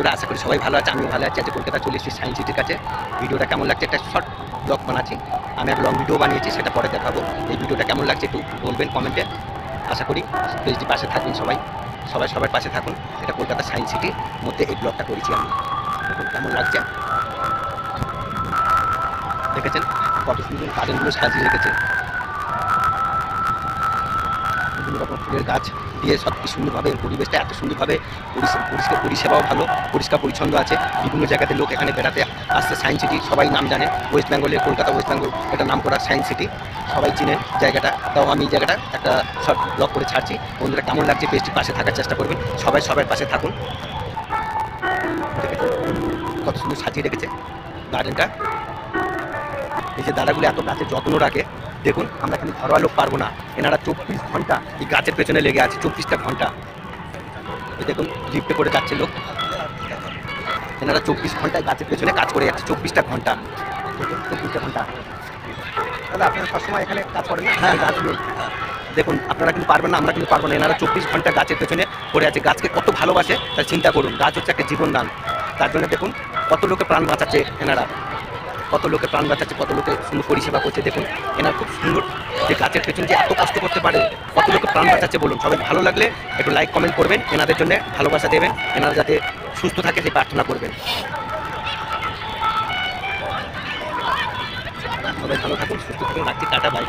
বন্ধুরা, আশা করি সবাই ভালো আছে। আমিও ভালো আছি। আজ কলকাতা চলে এসেছি সায়েন্স সিটির কাছে। ভিডিওটা কেমন লাগছে, একটা শর্ট ব্লগ বানাচ্ছি। আমি এক লং ভিডিও বানিয়েছি, সেটা পরে দেখাবো। এই ভিডিওটা কেমন লাগছে একটু বলবেন কমেন্টে। আশা করি পেজটি পাশে থাকবেন সবার পাশে থাকুন। এটা কলকাতা সায়েন্স সিটির মধ্যে এই ব্লগটা করেছি আমি। দেখুন কেমন লাগছে, দেখেছেন কত সুন্দর গার্ডেনগুলো সাজিয়ে রেখেছে। বিভিন্ন রকম ফুলের গাছ দিয়ে সব কি সুন্দরভাবে পরিবেশটা এত সুন্দরভাবে পরিষেবাও ভালো, পরিষ্কার পরিচ্ছন্ন আছে। বিভিন্ন জায়গাতে লোক এখানে বেড়াতে আসছে। সায়েন্স সিটি সবাই নাম জানে, ওয়েস্ট বেঙ্গলের কলকাতা ওয়েস্ট বেঙ্গল এটা নাম করা সায়েন্স সিটি, সবাই চিনে জায়গাটা। তাও আমি এই জায়গাটা একটা শর্ট ব্লগ করে ছাড়ছি। বন্ধুরা কেমন লাগছে পেজটির পাশে থাকার চেষ্টা করবেন, সবার পাশে থাকুন। কত সুন্দর সাজিয়ে রেখেছে গার্ডেনটা। এই যে দাদাগুলো এত গাছের যত্ন রাখে, দেখুন আমরা কিন্তু ঘরোয়া লোক পারবো না। এনারা 24 ঘন্টা এই গাছের পেছনে লেগে আছে, 24টা ঘন্টা। এই দেখুন লিফটে করে যাচ্ছে লোক, এনারা 24 ঘন্টায় গাছের পেছনে কাজ করে যাচ্ছে, 24টা ঘন্টা। 24টা ঘন্টা দাদা আপনারা সবসময় এখানে কাজ করেন না? হ্যাঁ, গাছগুলো দেখুন আপনারা কিন্তু পারবেন না, আমরা কিন্তু পারবো না। এনারা 24 ঘন্টা গাছের পেছনে পড়ে আছে। গাছকে কত ভালোবাসে তার চিন্তা করুন। গাছ হচ্ছে একটা জীবনদান। তার জন্য দেখুন কত লোকে প্রাণ বাঁচাচ্ছে এনারা, কত লোকে প্রাণ বাঁচাচ্ছে, কত লোকে সুন্দর পরিষেবা করছে। দেখুন এনার খুব সুন্দর যে গাছের পেছনে যে এত কষ্ট করতে পারে, কত লোকে প্রাণ বাঁচাচ্ছে বলুন। সবাই ভালো লাগলে একটু লাইক কমেন্ট করবেন, এনাদের জন্য ভালোবাসা দেবেন, এনারা যাতে সুস্থ থাকে সেই প্রার্থনা করবেন। সবাই ভালো থাকুন, সুস্থ থাকুন। রাখছি, টাটা, বাই।